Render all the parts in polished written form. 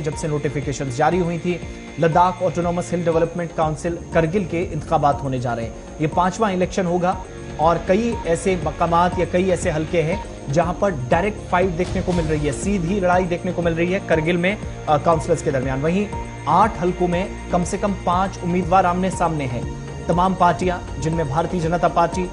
जब से नोटिफिकेशंस जारी हुई थी, लद्दाख ऑटोनॉमस हिल डेवलपमेंट काउंसिल करगिल के इंतखाबात होने जा रहे हैं। ये 5वां इलेक्शन होगा और कई ऐसे मकामात या कई ऐसे हलके हैं जहां पर डायरेक्ट फाइट देखने को मिल रही है, सीधी लड़ाई देखने को मिल रही है करगिल में काउंसिलर्स के दरमियान। वहीं 8 हलकों में कम से कम 5 उम्मीदवार आमने सामने हैं। तमाम पार्टियां, जिनमें Bharatiya Janata party,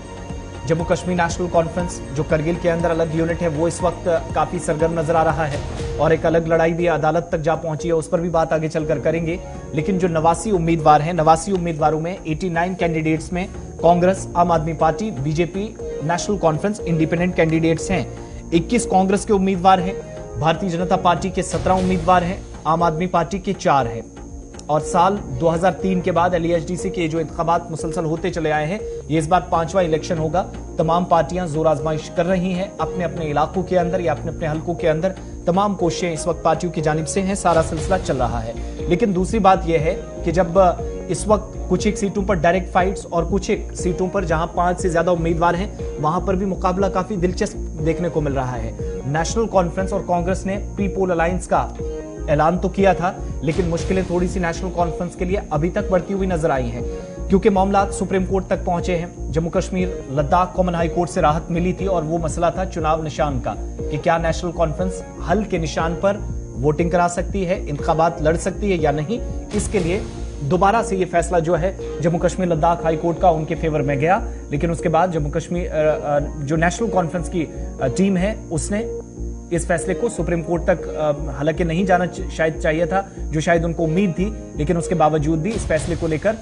Jammu Kashmir national conference जो करगिल के अंदर अलग यूनिट है, वो इस वक्त काफी सरगर्म नजर आ रहा है और एक अलग लड़ाई भी अदालत तक जा पहुंची है, उस पर भी बात आगे चलकर करेंगे। लेकिन जो 89 उम्मीदवार हैं, 89 उम्मीदवारों में 89 कैंडिडेट्स में कांग्रेस, आम आदमी party, BJP, national conference, independent candidates हैं। 21 कांग्रेस के उम्मीदवार हैं, भारतीय जनता पार्टी के 17 उम्मीदवार हैं, आम आदमी पार्टी के 4 हैं। और साल 2003 के बाद LAHDC के जो इंतखाबात मुसलसल होते चले आए हैं, ये इस बार 5वां इलेक्शन होगा। तमाम पार्टियां जोर आजमाइश कर रही हैं अपने अपने इलाकों के अंदर या अपने अपने हलकों के अंदर। तमाम कोशिशें इस वक्त पार्टियों की जानिब से हैं, सारा सिलसिला चल रहा है। लेकिन दूसरी बात यह है कि जब इस वक्त कुछ एक सीटों पर डायरेक्ट फाइट्स और कुछ एक सीटों पर जहां 5 से ज्यादा उम्मीदवार हैं, वहां पर भी मुकाबला काफी दिलचस्प देखने को मिल रहा है। नेशनल कॉन्फ्रेंस और कांग्रेस ने प्री पोल अलायंस का ऐलान तो किया था, लेकिन मुश्किलें थोड़ी सी नेशनल कॉन्फ्रेंस के लिए अभी तक बढ़ती हुई नजर आई हैं, क्योंकि मामलात सुप्रीम कोर्ट तक पहुंचे हैं। Jammu Kashmir Ladakh common high court से राहत मिली थी और वो मसला था चुनाव निशान का, कि क्या नेशनल कॉन्फ्रेंस हल के निशान पर वोटिंग करा सकती है, इंतखाबात लड़ सकती है या नहीं। इसके लिए दोबारा से ये फैसला जो है जम्मू कश्मीर लद्दाख हाई कोर्ट का उनके फेवर में गया, लेकिन उसके बाद जम्मू कश्मीर जो नेशनल कॉन्फ्रेंस की टीम है, उसने इस फैसले को सुप्रीम कोर्ट तक हालांकि नहीं जाना शायद चाहिए था, जो शायद उनको उम्मीद थी, लेकिन उसके बावजूद भी इस फैसले को लेकर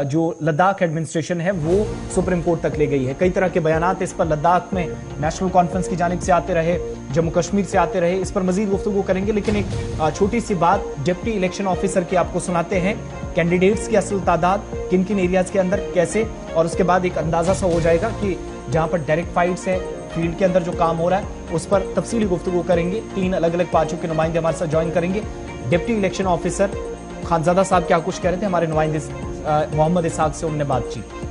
जो लद्दाख एडमिनिस्ट्रेशन है वो सुप्रीम कोर्ट तक ले गई है। कई तरह के बयानात इस पर लद्दाख में नेशनल कॉन्फ्रेंस की जानिब से आते रहे, जम्मू कश्मीर से आते रहे। इस पर मजीद गुफ्तगू करेंगे, लेकिन एक छोटी सी बात डिप्टी इलेक्शन ऑफिसर की आपको सुनाते हैं। कैंडिडेट्स की असल तादाद किन किन एरियाज के अंदर कैसे, और उसके बाद एक अंदाजा सा हो जाएगा कि जहां पर डायरेक्ट फाइट्स है, फील्ड के अंदर जो काम हो रहा है, उस पर तफसीली गुफ्तगू करेंगे। 3 अलग अलग पार्टियों के नुमाइंदे हमारे साथ ज्वाइन करेंगे। डिप्टी इलेक्शन ऑफिसर खानजादा साहब क्या कुछ कह रहे थे, हमारे नुमाइंदे मोहम्मद इसाक से उन्होंने बातचीत।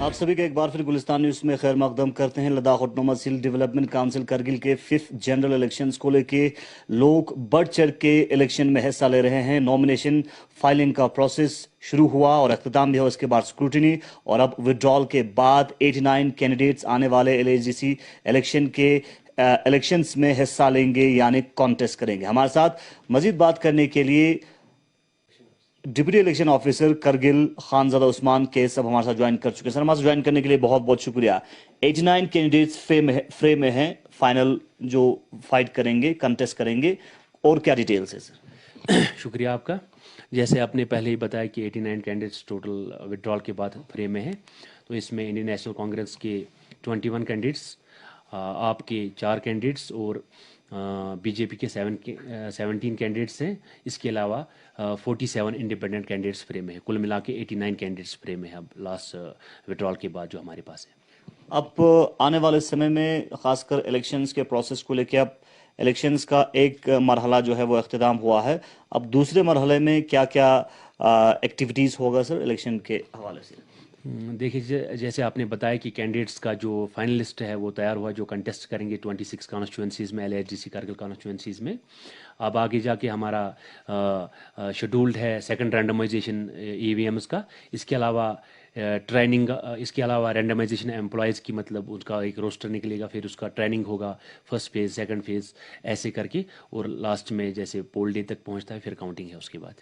आप सभी का एक बार फिर गुलिस्तान न्यूज़ में खैर मकदम करते हैं। लद्दाख ऑटोनॉमस हिल डेवलपमेंट काउंसिल करगिल के 5th जनरल इलेक्शंस को लेके लोग बढ़ चढ़ के इलेक्शन में हिस्सा ले रहे हैं। नॉमिनेशन फाइलिंग का प्रोसेस शुरू हुआ और अख्ताम भी हुआ, इसके बाद स्क्रूटिनी और अब विड्रॉल के बाद 89 कैंडिडेट्स आने वाले LAHDC इलेक्शंस में हिस्सा लेंगे, यानी कॉन्टेस्ट करेंगे। हमारे साथ मजीद बात करने के लिए deputy election officer Kargil Khanzada Usman के सब हमारे साथ ज्वाइन कर चुके हैं। सर, हमारे साथ ज्वाइन करने के लिए बहुत बहुत शुक्रिया। 89 कैंडिडेट्स फ्रेम में हैं, फाइनल जो फाइट करेंगे, कंटेस्ट करेंगे, और क्या डिटेल्स है सर? शुक्रिया आपका। जैसे आपने पहले ही बताया कि 89 कैंडिडेट्स टोटल विड्रॉल के बाद फ्रेम में हैं, तो इसमें इंडियन नेशनल कांग्रेस के 21 कैंडिडेट्स, आपके 4 कैंडिडेट्स और बीजेपी के 17 कैंडिडेट्स हैं। इसके अलावा 47 इंडिपेंडेंट कैंडिडेट्स फ्रेम में है। कुल मिला के 89 कैंडिडेट्स फ्रेम में है अब लास्ट विड्रॉल के बाद जो हमारे पास है। अब आने वाले समय में खासकर इलेक्शंस के प्रोसेस को लेकर, अब इलेक्शंस का एक मरहला जो है वो अख्तिताम हुआ है, अब दूसरे मरहले में क्या क्या एक्टिविटीज़ होगा सर इलेक्शन के हवाले से? देखिए, जैसे आपने बताया कि कैंडिडेट्स का जो फाइनल लिस्ट है वो तैयार हुआ, जो कंटेस्ट करेंगे 26 कॉन्स्टिट्यूंसीज़ में, LAHDC करगिल कॉन्स्टिट्यूंसीज़ में। अब आगे जाके हमारा शेड्यूल्ड है सेकंड रैंडमाइजेशन EVMs का। इसके अलावा ट्रेनिंग, इसके अलावा रैंडमाइजेशन एम्प्लॉयज़ की, मतलब उसका एक रोस्टर निकलेगा, फिर उसका ट्रेनिंग होगा, फर्स्ट फेज़, सेकंड फेज़, ऐसे करके, और लास्ट में जैसे पोल डे तक पहुंचता है फिर काउंटिंग है उसके बाद।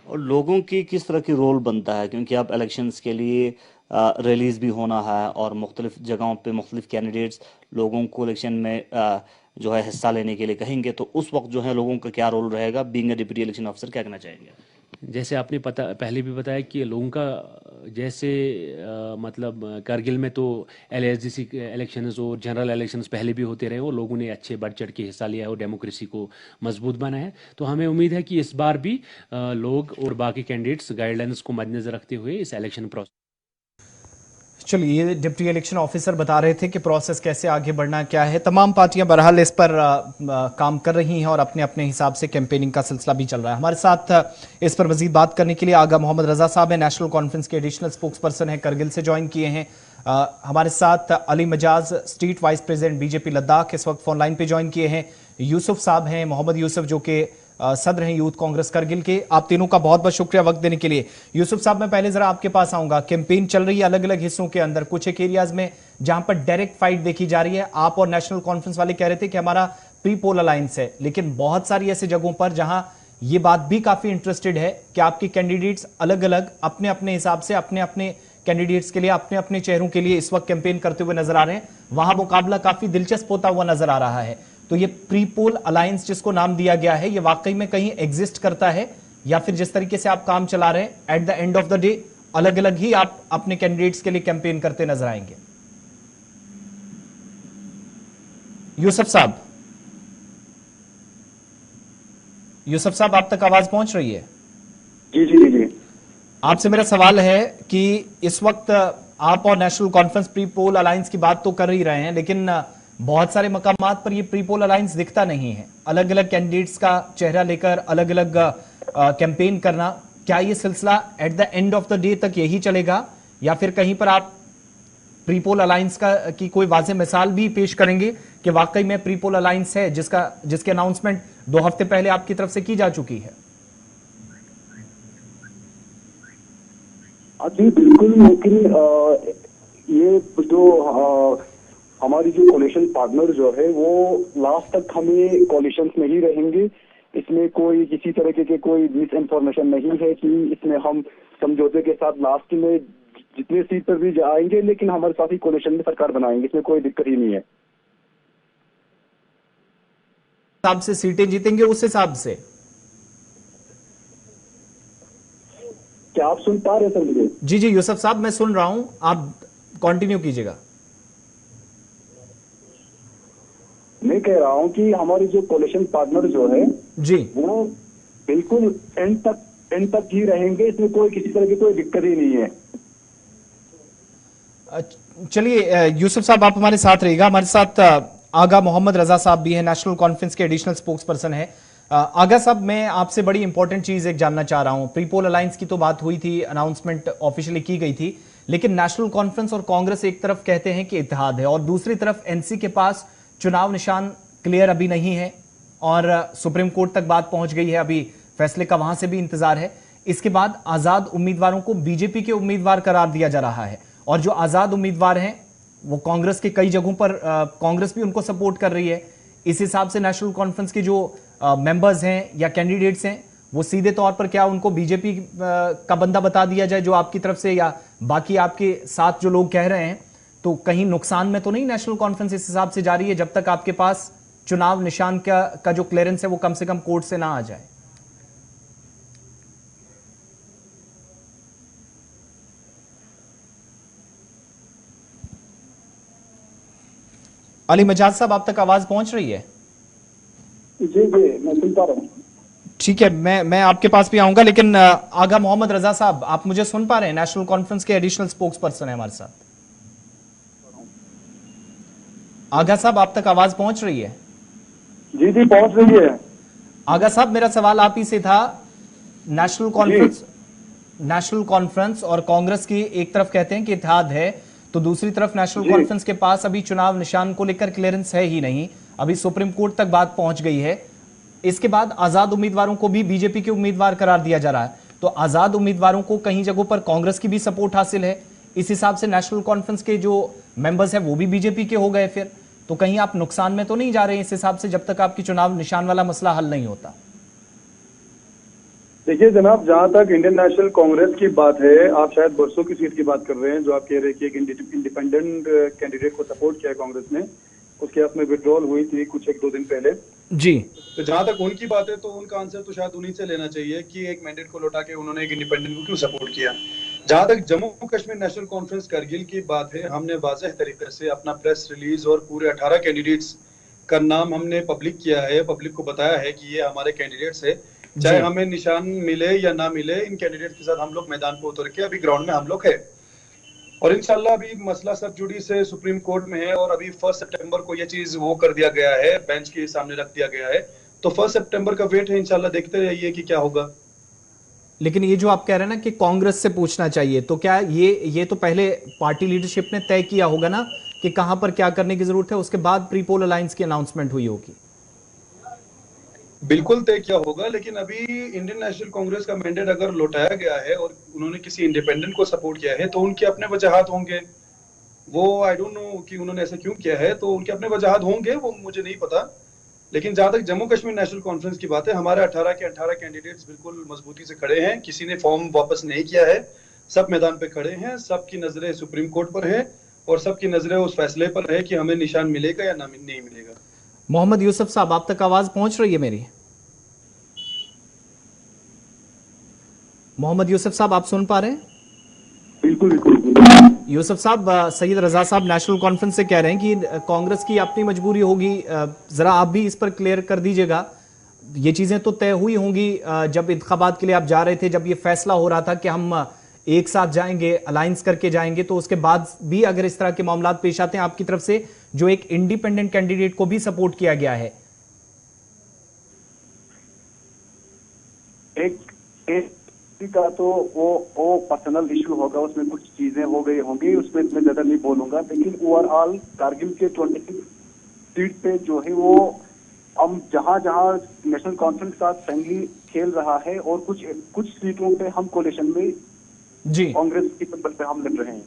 और लोगों की किस तरह की रोल बनता है, क्योंकि अब इलेक्शंस के लिए रिलीज़ भी होना है और मुख्तलिफ जगहों पे मुख्तलिफ कैंडिडेट्स लोगों को इलेक्शन में जो है हिस्सा लेने के लिए कहेंगे, तो उस वक्त जो है लोगों का क्या रोल रहेगा? Being a deputy election officer क्या कहना चाहेंगे? जैसे आपने पहले भी बताया कि लोगों का जैसे मतलब करगिल में तो LAHDC इलेक्शंस और जनरल इलेक्शंस पहले भी होते रहे और लोगों ने अच्छे बढ़ चढ़ के हिस्सा लिया और डेमोक्रेसी को मजबूत बनाया है। तो हमें उम्मीद है कि इस बार भी लोग और बाकी कैंडिडेट्स गाइडलाइंस को मद्देनजर रखते हुए इस इलेक्शन प्रोसेस चलिए, ये डिप्टी इलेक्शन ऑफिसर बता रहे थे कि प्रोसेस कैसे आगे बढ़ना क्या है। तमाम पार्टियां बहरहाल इस पर काम कर रही हैं और अपने अपने हिसाब से कैंपेनिंग का सिलसिला भी चल रहा है। हमारे साथ इस पर मजीद बात करने के लिए आगा मोहम्मद रजा साहब है, नेशनल कॉन्फ्रेंस के एडिशनल स्पोक्स पर्सन है, करगिल से ज्वाइन किए हैं। हमारे साथ Ali Majaz, state wise president BJP Ladakh, इस वक्त फोन लाइन पे ज्वाइन किए हैं। यूसुफ साहब हैं, मोहम्मद यूसुफ, जो कि सदर हैं यूथ कांग्रेस करगिल के। आप तीनों का बहुत बहुत शुक्रिया वक्त देने के लिए। यूसुफ साहब, मैं पहले जरा आपके पास आऊंगा। कैंपेन चल रही है अलग अलग हिस्सों के अंदर, कुछ एक एरियाज में जहां पर डायरेक्ट फाइट देखी जा रही है। आप और नेशनल कॉन्फ्रेंस वाले कह रहे थे कि हमारा प्री पोल अलायंस है, लेकिन बहुत सारी ऐसी जगहों पर जहां ये बात भी काफी इंटरेस्टेड है कि आपके कैंडिडेट्स अलग अलग अपने अपने हिसाब से अपने अपने कैंडिडेट्स के लिए, अपने अपने चेहरों के लिए इस वक्त कैंपेन करते हुए नजर आ रहे हैं। वहां मुकाबला काफी दिलचस्प होता हुआ नजर आ रहा है। तो ये प्री पोल अलायंस जिसको नाम दिया गया है, ये वाकई में कहीं एग्जिस्ट करता है, या फिर जिस तरीके से आप काम चला रहे हैं at the end of the day अलग अलग ही आप अपने कैंडिडेट्स के लिए कैंपेन करते नजर आएंगे? यूसुफ साहब, यूसुफ साहब, आप तक आवाज पहुंच रही है? जी जी जी। आपसे मेरा सवाल है कि इस वक्त आप और national conference pre poll alliance की बात तो कर ही रहे हैं, लेकिन बहुत सारे मकामात पर ये प्री पोल अलायंस दिखता नहीं है। अलग अलग कैंडिडेट्स का चेहरा लेकर अलग अलग कैंपेन करना, क्या ये सिलसिला at the end of the day तक यही चलेगा, या फिर कहीं पर आप प्री पोल अलायंस की कोई वाज़ेह मिसाल भी पेश करेंगे कि वाकई में प्री पोल अलायंस है जिसके अनाउंसमेंट 2 हफ्ते पहले आपकी तरफ से की जा चुकी है? जी बिल्कुल, लेकिन ये जो हमारी जो कोलिशन पार्टनर जो है वो लास्ट तक हमें कोलिशन में ही रहेंगे। इसमें कोई किसी तरीके के कोई मिस इन्फॉर्मेशन नहीं है कि इसमें हम समझौते के साथ लास्ट में जितने सीट पर भी जाएंगे, लेकिन हमारे साथ ही कोलिशन में सरकार बनाएंगे, इसमें कोई दिक्कत ही नहीं है। हिसाब से सीटें जीतेंगे उस हिसाब से? क्या आप सुन पा रहे हैं सर मुझे? जी जी यूसुफ साहब, मैं सुन रहा हूं, आप कंटिन्यू कीजिएगा। मैं कह रहा हूं कि हमारी जो कोलिशन पार्टनर जो है जी, वो बिल्कुल एंड तक ही रहेंगे, इसमें कोई किसी तरह की कोई दिक्कत ही नहीं है। चलिए यूसुफ साहब, आप हमारे साथ रहिएगा। हमारे साथ आगा मोहम्मद रजा साहब भी हैं, नेशनल कॉन्फ्रेंस के एडिशनल स्पोक्स पर्सन है। आगा साहब, मैं आपसे बड़ी इंपॉर्टेंट चीज एक जानना चाह रहा हूं। प्री पोल अलायंस की तो बात हुई थी, अनाउंसमेंट ऑफिशियली की गई थी, लेकिन नेशनल कॉन्फ्रेंस और कांग्रेस एक तरफ कहते हैं कि इत्तेहाद है और दूसरी तरफ एनसी के पास चुनाव निशान क्लियर अभी नहीं है और सुप्रीम कोर्ट तक बात पहुंच गई है, अभी फैसले का वहां से भी इंतजार है। इसके बाद आजाद उम्मीदवारों को बीजेपी के उम्मीदवार करार दिया जा रहा है और जो आजाद उम्मीदवार हैं वो कांग्रेस के कई जगहों पर कांग्रेस भी उनको सपोर्ट कर रही है। इस हिसाब से नेशनल कॉन्फ्रेंस के जो मेंबर्स हैं या कैंडिडेट्स हैं वो सीधे तौर पर क्या उनको बीजेपी का बंदा बता दिया जाए जो आपकी तरफ से, या बाकी आपके साथ जो लोग कह रहे हैं, तो कहीं नुकसान में तो नहीं नेशनल कॉन्फ्रेंस इस हिसाब से जा रही है जब तक आपके पास चुनाव निशान का जो क्लियरेंस है वो कम से कम कोर्ट से ना आ जाए? अली मजाज साहब, आप तक आवाज पहुंच रही है? जी जी, मैं सुन पा रहा हूँ। ठीक है, मैं आपके पास भी आऊंगा, लेकिन आगा मोहम्मद रजा साहब, आप मुझे सुन पा रहे हैं? नेशनल कॉन्फ्रेंस के एडिशनल स्पोक्स पर्सन है हमारे साथ। आगा साहब, आप तक आवाज पहुंच रही है? जी जी, पहुंच रही है। आगा साहब, मेरा सवाल आप ही से था। नेशनल कॉन्फ्रेंस और कांग्रेस की एक तरफ कहते हैं कि इत्तेहाद है, तो दूसरी तरफ नेशनल कॉन्फ्रेंस के पास अभी चुनाव निशान को लेकर क्लियरेंस है ही नहीं, अभी सुप्रीम कोर्ट तक बात पहुंच गई है। इसके बाद आजाद उम्मीदवारों को भी बीजेपी के उम्मीदवार करार दिया जा रहा है, तो आजाद उम्मीदवारों को कहीं जगहों पर कांग्रेस की भी सपोर्ट हासिल है। इस हिसाब से नेशनल कॉन्फ्रेंस के जो मेंबर्स हैं वो भी बीजेपी के हो गए, फिर तो कहीं आप नुकसान में तो नहीं जा रहे हैं इस हिसाब से, जब तक आपकी चुनाव निशान वाला मसला हल नहीं होता? देखिए जनाब, जहां तक इंडियन नेशनल कांग्रेस की बात है, आप शायद बरसों की सीट की बात कर रहे हैं, जो आप कह रहे हैं कि एक इंडिपेंडेंट कैंडिडेट को सपोर्ट किया कांग्रेस ने, उसके हाथ में विड्रॉल हुई थी कुछ 1-2 दिन पहले जी। तो जहां तक उनकी बात है तो उनका आंसर तो शायद उन्हीं से लेना चाहिए कि एक मैंडेट को लौटा के उन्होंने एक इंडिपेंडेंट को क्यों सपोर्ट किया। जहां तक जम्मू कश्मीर नेशनल कॉन्फ्रेंस करगिल की बात है, हमने वाज़ेह तरीके से अपना प्रेस रिलीज और पूरे 18 कैंडिडेट्स का नाम हमने पब्लिक किया है, पब्लिक को बताया है कि ये हमारे कैंडिडेट्स है, चाहे हमें निशान मिले या ना मिले, इन कैंडिडेट के साथ हम लोग मैदान पर उतर के अभी ग्राउंड में हम लोग है। और इंशाल्लाह अभी मसला सब जुड़ी से सुप्रीम कोर्ट में है और अभी 1 सितंबर को ये चीज वो कर दिया गया है, बेंच के सामने रख दिया गया है। तो 1 सितंबर का वेट है, इंशाल्लाह देखते रहिए कि क्या होगा। लेकिन ये जो आप कह रहे हैं ना कि कांग्रेस से पूछना चाहिए, तो क्या ये तो पहले पार्टी लीडरशिप ने तय किया होगा ना कि कहां पर क्या करने की जरूरत है, उसके बाद प्री पोल अलायंस की अनाउंसमेंट हुई होगी। बिल्कुल तय किया होगा, लेकिन अभी इंडियन नेशनल कांग्रेस का मैंडेट अगर लौटाया गया है और उन्होंने किसी इंडिपेंडेंट को सपोर्ट किया है तो उनके अपने वजहात होंगे। वो आई डोंट नो कि उन्होंने ऐसा क्यों किया है, तो उनके अपने वजहात होंगे, वो मुझे नहीं पता। लेकिन जहां तक जम्मू कश्मीर नेशनल कॉन्फ्रेंस की बात है, हमारे 18 के 18 कैंडिडेट्स बिल्कुल मजबूती से खड़े हैं, किसी ने फॉर्म वापस नहीं किया है, सब मैदान पे खड़े हैं, सबकी नजरें सुप्रीम कोर्ट पर है और सबकी नजरें उस फैसले पर है कि हमें निशान मिलेगा या नहीं मिलेगा। मोहम्मद यूसुफ साहब, आप तक आवाज पहुंच रही है मेरी? मोहम्मद यूसुफ साहब, आप सुन पा रहे हैं? बिल्कुल बिल्कुल। यूसुफ साहब, सैयद रजा साहब नेशनल कॉन्फ्रेंस से कह रहे हैं कि कांग्रेस की अपनी मजबूरी होगी, जरा आप भी इस पर क्लियर कर दीजिएगा। ये चीजें तो तय हुई होंगी जब इंतखाबात के लिए आप जा रहे थे, जब ये फैसला हो रहा था कि हम एक साथ जाएंगे, अलायंस करके जाएंगे, तो उसके बाद भी अगर इस तरह के मामला पेश आते हैं आपकी तरफ से, जो एक इंडिपेंडेंट कैंडिडेट को भी सपोर्ट किया गया है, एक का तो वो पर्सनल इशू होगा, उसमें कुछ चीजें हो गई होंगी, उसमें मैं ज्यादा नहीं बोलूंगा। लेकिन ओवरऑल कारगिल के 26 सीट पे जो है वो हम जहां जहां नेशनल कॉन्फ्रेंस का फ्रेंडली खेल रहा है और कुछ सीटों पे हम कोलिशन में जी कांग्रेस की बल पे हम लड़ रहे हैं।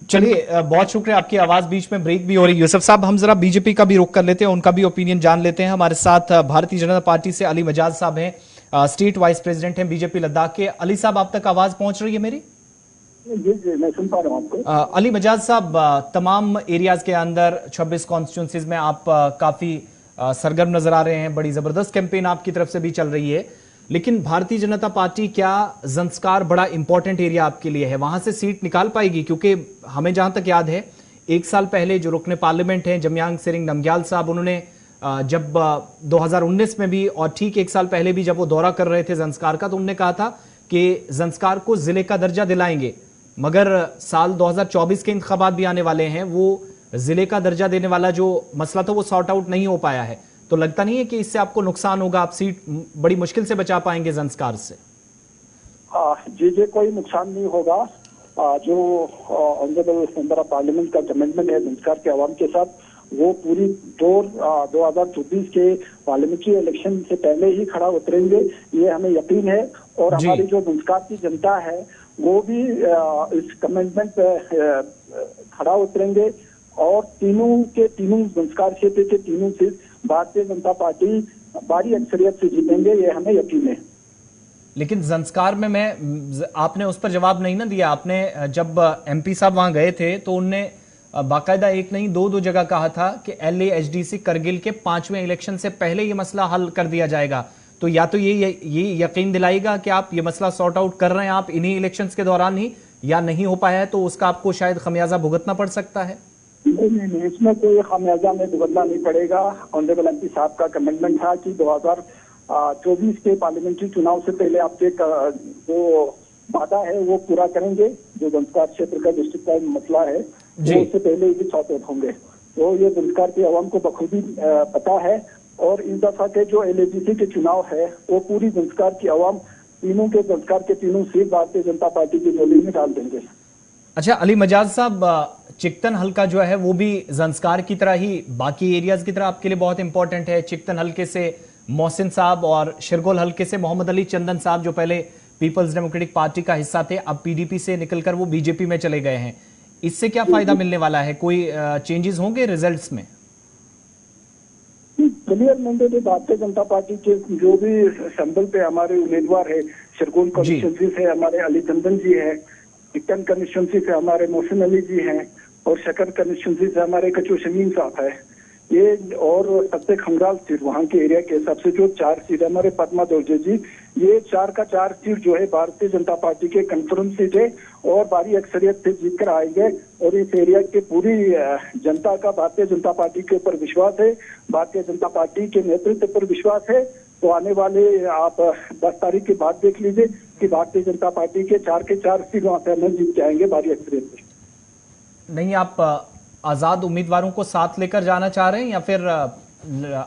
चलिए, बहुत शुक्रिया। आपकी आवाज बीच में ब्रेक भी हो रही है। यूसुफ साहब, हम जरा बीजेपी का भी रुख कर लेते हैं, उनका भी ओपिनियन जान लेते हैं। हमारे साथ भारतीय जनता पार्टी से अली मजाज साहब हैं, स्टेट वाइस प्रेसिडेंट हैं बीजेपी लद्दाख के। अली साहब, आप तक आवाज पहुंच रही है मेरी? जी मैं सुन पा रहा हूँ आपको। अली मजाज साहब, तमाम एरियाज के अंदर 26 कॉन्स्टिट्यूंसीज में आप काफी सरगर्म नजर आ रहे हैं, बड़ी जबरदस्त कैंपेन आपकी तरफ से भी चल रही है। लेकिन भारतीय जनता पार्टी, क्या ज़ंस्कार बड़ा इंपॉर्टेंट एरिया आपके लिए है, वहां से सीट निकाल पाएगी? क्योंकि हमें जहां तक याद है, एक साल पहले जो रुकने पार्लियामेंट हैं जमयांग सेरिंग नमग्याल साहब, उन्होंने जब 2019 में भी और ठीक एक साल पहले भी जब वो दौरा कर रहे थे ज़ंस्कार का, तो उन्होंने कहा था कि ज़ंस्कार को जिले का दर्जा दिलाएंगे। मगर साल 2024 के इंतखाबात भी आने वाले हैं, वो जिले का दर्जा देने वाला जो मसला था वो सॉर्ट आउट नहीं हो पाया है। तो लगता नहीं है कि इससे आपको नुकसान होगा, आप सीट बड़ी मुश्किल से बचा पाएंगे ज़ंस्कार से? जी कोई नुकसान नहीं होगा। जो ऑनरेबल मेंबर ऑफ पार्लियामेंट का कमिटमेंट है ज़ंस्कार के अवाम के साथ, वो पूरी दौर 2024 के पार्लियामेंट्री इलेक्शन से पहले ही खड़ा उतरेंगे, ये हमें यकीन है। और हमारी जो ज़ंस्कार की जनता है वो भी इस कमिटमेंट पे खड़ा उतरेंगे और तीनों ज़ंस्कार क्षेत्र के तीनों सीट भारतीय जनता पार्टी भारी अक्सरियत से जीतेंगे, ये हमें यकीन है। लेकिन ज़ंस्कार में आपने उस पर जवाब नहीं ना दिया। आपने जब एमपी साहब वहां गए थे तो उनने बाकायदा एक नहीं दो जगह कहा था कि LAHDC करगिल के 5वें इलेक्शन से पहले ये मसला हल कर दिया जाएगा। तो या तो ये यकीन दिलाएगा कि आप ये मसला सॉर्ट आउट कर रहे हैं आप इन्हीं इलेक्शंस के दौरान ही, या नहीं हो पाया है तो उसका आपको शायद खमियाजा भुगतना पड़ सकता है? नहीं, इसमें कोई खामियाजा में भुगतना नहीं पड़ेगा। ऑनरेबल एमपी साहब का कमिटमेंट था कि 2024 के पार्लियामेंट्री चुनाव से पहले आपके जो वादा है वो पूरा करेंगे। जो ज़ंस्कार क्षेत्र का डिस्ट्रिक्ट का मसला है वो उससे पहले ही सॉर्ट आउट होंगे। तो ये ज़ंस्कार के अवाम को बखूबी पता है। और इस दफा के जो LAHDC के चुनाव है वो पूरी ज़ंस्कार की अवाम ज़ंस्कार के तीनों सीट भारतीय जनता पार्टी की झोली में डाल देंगे। अच्छा, अली मजाज साहब, चिकतन हल्का जो है वो भी ज़ंस्कार की तरह ही बाकी एरियाज की तरह आपके लिए बहुत इंपॉर्टेंट है। चिकतन हल्के से मोहसिन साहब और शिरगोल हल्के से मोहम्मद अली चंदन साहब, जो पहले पीपल्स डेमोक्रेटिक पार्टी का हिस्सा थे, अब PDP से निकलकर वो BJP में चले गए हैं। इससे क्या फायदा मिलने वाला है? कोई चेंजेस होंगे रिजल्ट्स में? क्लियर मैंडेट है भारतीय जनता पार्टी के जो भी संभल पे हमारे उम्मीदवार है, शिरगोल कॉन्स्टिट्यूंसी से हमारे अली चंदन जी है, चिकन कॉन्स्टिट्यूंसी से हमारे मोहसिन अली जी हैं और शकर कॉन्स्टिट्यूंसी से हमारे कचू शमीम साहब है। ये और सबसे खंगराल सीट वहाँ के एरिया के हिसाब से जो 4 सीट हमारे पद्मा दोरजे जी, ये 4 का 4 सीट जो है भारतीय जनता पार्टी के कंफर्म सीट है और भारी अक्सरियत से जीत कर आएंगे। और इस एरिया के पूरी जनता का भारतीय जनता पार्टी के ऊपर विश्वास है, भारतीय जनता पार्टी के नेतृत्व पर विश्वास है। तो आने वाले आप 10 तारीख के बाद देख लीजिए, कि भारतीय जनता पार्टी के 4 के 4 सीट वहां से हमें जीत के आएंगे भारी एक्सपीरियंस से। नहीं, आप आजाद उम्मीदवारों को साथ लेकर जाना चाह रहे हैं या फिर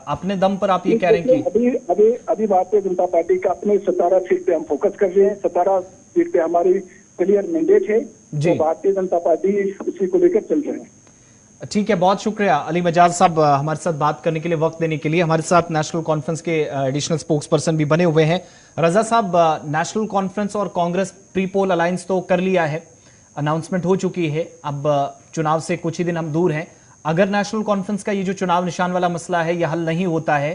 अपने दम पर आप ये कह रहे हैं कि अभी भारतीय जनता पार्टी का अपने 17 सीट पे हम फोकस कर रहे हैं। 17 सीट पे हमारी क्लियर मैंडेट है, तो भारतीय जनता पार्टी उसी को लेकर चल रहे हैं। ठीक है, बहुत शुक्रिया अली मजाज साहब हमारे साथ बात करने के लिए, वक्त देने के लिए। हमारे साथ नेशनल कॉन्फ्रेंस के एडिशनल स्पोक्स पर्सन भी बने हुए हैं। रजा साहब, नेशनल कॉन्फ्रेंस और कांग्रेस प्री पोल अलायंस तो कर लिया है, अनाउंसमेंट हो चुकी है, अब चुनाव से कुछ ही दिन हम दूर हैं। अगर नेशनल कॉन्फ्रेंस का ये जो चुनाव निशान वाला मसला है यह हल नहीं होता है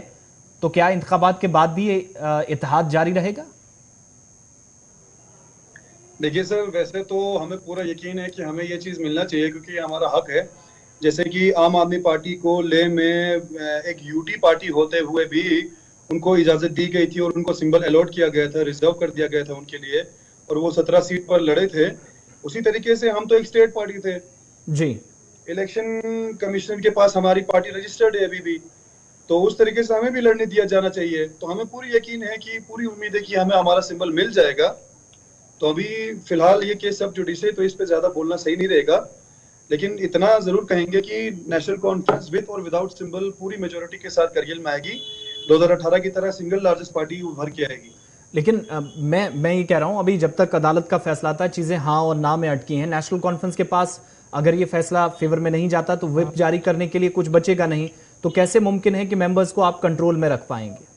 तो क्या इंतखाबात के बाद भी इत्तेहाद जारी रहेगा? देखिए सर, वैसे तो हमें पूरा यकीन है कि हमें ये चीज मिलना चाहिए क्योंकि ये हमारा हक है। जैसे कि आम आदमी पार्टी को ले में एक यूटी पार्टी होते हुए भी उनको इजाजत दी गई थी और उनको सिंबल अलॉट किया गया था, रिजर्व कर दिया गया था उनके लिए, और वो 17 सीट पर लड़े थे। उसी तरीके से हम तो एक स्टेट पार्टी थे जी। इलेक्शन कमिश्नर के पास हमारी पार्टी रजिस्टर्ड है अभी भी, तो उस तरीके से हमें भी लड़ने दिया जाना चाहिए। तो हमें पूरी यकीन है कि पूरी उम्मीद है कि हमें हमारा सिंबल मिल जाएगा। तो अभी फिलहाल ये केस सब जुडिस है तो इस पे ज्यादा बोलना सही नहीं रहेगा, लेकिन इतना जरूर कहेंगे कि नेशनल कॉन्फ्रेंस विद और विदाउट सिंबल पूरी मेजोरिटी के साथ करगिल में आएगी। 2018 की तरह सिंगल लार्जेस्ट पार्टी उभर के आएगी। लेकिन मैं ये कह रहा हूं, अभी जब तक अदालत का फैसला आता है चीजें हाँ और ना में अटकी हैं। नेशनल कॉन्फ्रेंस के पास अगर ये फैसला फेवर में नहीं जाता तो व्हिप जारी करने के लिए कुछ बचेगा नहीं, तो कैसे मुमकिन है कि मेंबर्स को आप कंट्रोल में रख पाएंगे?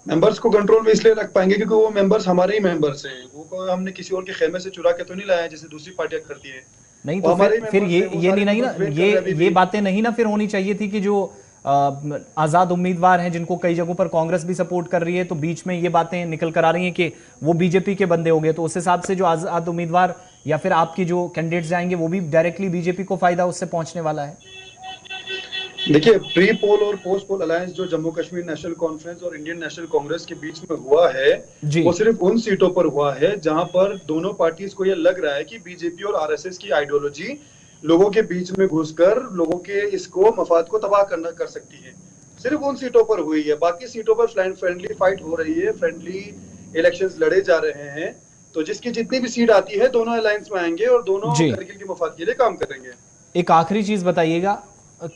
मेंबर्स को कंट्रोल में इसलिए रख पाएंगे क्योंकि वो मेंबर्स हमारे ही मेंबर्स हैं। वो हमने किसी और के खेमे से चुरा के तो नहीं लाया जैसे दूसरी पार्टियां करती है। नहीं तो फिर ये नहीं ना, ये बातें नहीं ना फिर होनी चाहिए थी कि जो आजाद उम्मीदवार हैं जिनको कई जगहों पर कांग्रेस भी सपोर्ट कर रही है, तो बीच में ये बातें निकल कर आ रही हैं कि वो बीजेपी के बंदे हो गए, तो उस हिसाब से जो आजाद उम्मीदवार या फिर आपकी जो कैंडिडेट्स जाएंगे वो भी डायरेक्टली बीजेपी को फायदा उससे पहुंचने वाला है। देखिए, प्री पोल और पोस्ट पोल अलायंस जो जम्मू कश्मीर नेशनल कॉन्फ्रेंस और इंडियन नेशनल कांग्रेस के बीच में हुआ है वो सिर्फ उन सीटों पर हुआ है जहां पर दोनों पार्टीज को यह लग रहा है कि बीजेपी और आरएसएस की आइडियोलॉजी लोगों के बीच में घुसकर लोगों के इसको मफाद को तबाह कर सकती है। सिर्फ उन सीटों पर हुई है, बाकी सीटों पर फ्रेंडली फाइट हो रही है, फ्रेंडली इलेक्शंस लड़े जा रहे हैं। तो जिसकी जितनी भी सीट आती है दोनों अलायंस में आएंगे और दोनों करगिल के मफाद के लिए काम करेंगे। एक आखिरी चीज बताइएगा,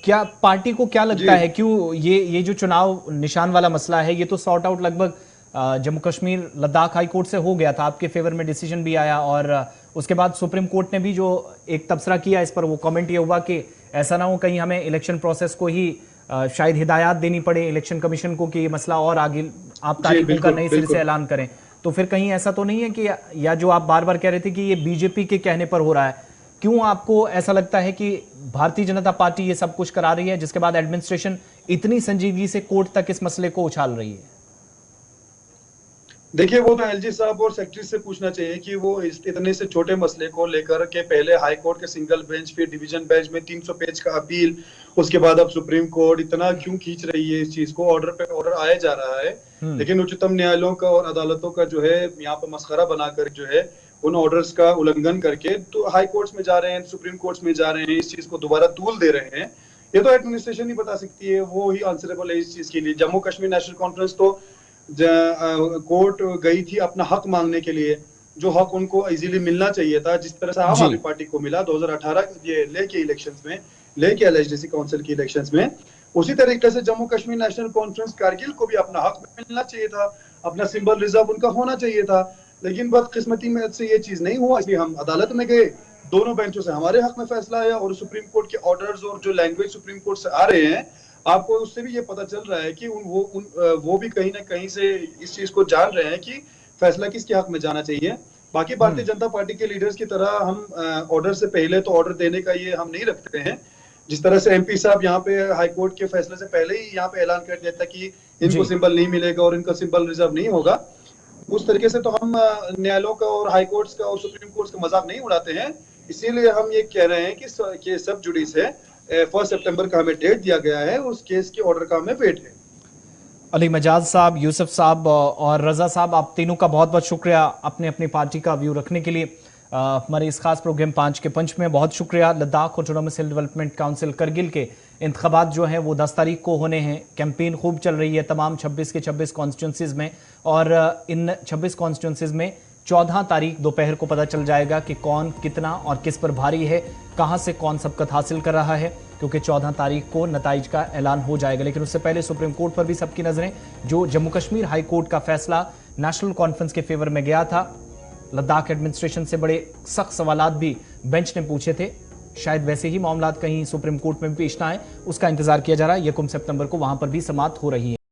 क्या पार्टी को क्या लगता है क्यों ये जो चुनाव निशान वाला मसला है ये तो सॉर्ट आउट लगभग जम्मू कश्मीर लद्दाख हाई कोर्ट से हो गया था, आपके फेवर में डिसीजन भी आया और उसके बाद सुप्रीम कोर्ट ने भी जो एक तबसरा किया इस पर, वो कमेंट ये हुआ कि ऐसा ना हो कहीं हमें इलेक्शन प्रोसेस को ही शायद हिदायत देनी पड़े इलेक्शन कमीशन को कि ये मसला और आगे आप तारीखों का नए सिरे से ऐलान करें। तो फिर कहीं ऐसा तो नहीं है कि या जो आप बार बार कह रहे थे कि ये बीजेपी के कहने पर हो रहा है, क्यों आपको ऐसा लगता है कि भारतीय जनता पार्टी ये सब कुछ करा रही है जिसके बाद एडमिनिस्ट्रेशन इतनी संजीदगी से कोर्ट तक इस मसले को उछाल रही है? देखिए, वो तो एलजी साहब और सेक्रेटरी से पूछना चाहिए कि वो इतने से छोटे मसले को लेकर के पहले हाई कोर्ट के सिंगल बेंच, फिर डिवीजन बेंच में 300 पेज का अपील, उसके बाद अब सुप्रीम कोर्ट इतना क्यों खींच रही है इस चीज को। ऑर्डर पे ऑर्डर आया जा रहा है, लेकिन उच्चतम न्यायालयों का और अदालतों का जो है यहाँ पर मस्खरा बनाकर जो है उन ऑर्डर्स का उल्लंघन करके तो हाई कोर्ट्स में जा रहे हैं, सुप्रीम कोर्ट्स में जा रहे हैं, इस चीज को दोबारा तूल दे रहे हैं। ये तो एडमिनिस्ट्रेशन ही बता सकती है, वो ही आंसरेबल है इस चीज के लिए। जम्मू कश्मीर नेशनल कॉन्फ्रेंस तो कोर्ट गई थी अपना हक मांगने के लिए, जो हक उनको इजीली मिलना चाहिए था, जिस तरह से आम आदमी पार्टी को मिला 2018 ये लेके इलेक्शंस में, लेके एलएचडीसी काउंसिल की इलेक्शंस में। उसी तरीके से जम्मू कश्मीर नेशनल कॉन्फ्रेंस कारगिल को भी अपना हक मिलना चाहिए था, अपना सिंबल रिजर्व उनका होना चाहिए था, लेकिन बदकिस्मती में से ये चीज नहीं हुआ। इसलिए हम अदालत में गए, दोनों बेंचों से हमारे हक में फैसला आया और सुप्रीम कोर्ट के ऑर्डर्स और जो लैंग्वेज सुप्रीम कोर्ट से आ रहे हैं, आपको उससे भी ये पता चल रहा है कि वो भी कहीं ना कहीं से इस चीज को जान रहे हैं कि फैसला किसके हक में जाना चाहिए। बाकी भारतीय जनता पार्टी के लीडर्स की तरह हम ऑर्डर से पहले तो ऑर्डर देने का ये हम नहीं रखते हैं। जिस तरह से एमपी साहब यहाँ पे हाई कोर्ट के फैसले से पहले ही यहाँ पे ऐलान कर दिया था कि इनको सिंबल नहीं मिलेगा और इनका सिंबल रिजर्व नहीं होगा, उस तरीके से तो हम न्यायालयों का और हाई कोर्ट्स का और सुप्रीम कोर्ट्स का मजाक नहीं उड़ाते हैं। इसीलिए हम ये कह रहे हैं कि सब जुडिस है, 1 सितंबर का हमें डेट दिया गया है, उस केस के ऑर्डर का हमें वेट है। अली मजाज साहब, यूसुफ साहब और रजा साहब, आप तीनों का बहुत बहुत शुक्रिया अपने अपनी पार्टी का व्यू रखने के लिए। हमारे इस खास प्रोग्राम 5 के पंच में बहुत शुक्रिया लद्दाख ऑटोनॉमस हिल डेवलपमेंट काउंसिल करगिल के इंतखाबात जो हैं वो 10 तारीख को होने हैं। कैंपेन खूब चल रही है तमाम 26 के 26 कॉन्स्टिट्यूंसीज में, और इन 26 कॉन्स्टिट्यूंसीज में 14 तारीख दोपहर को पता चल जाएगा कि कौन कितना और किस पर भारी है, कहां से कौन सबकत हासिल कर रहा है, क्योंकि 14 तारीख को नताइज का ऐलान हो जाएगा। लेकिन उससे पहले सुप्रीम कोर्ट पर भी सबकी नजरें, जो जम्मू कश्मीर हाई कोर्ट का फैसला नेशनल कॉन्फ्रेंस के फेवर में गया था। लद्दाख एडमिनिस्ट्रेशन से बड़े सख्त सवालात भी बेंच ने पूछे थे। शायद वैसे ही मामलात कहीं सुप्रीम कोर्ट में भी पेश ना आए, उसका इंतजार किया जा रहा है। 1 सितंबर को वहां पर भी समाअत हो रही है।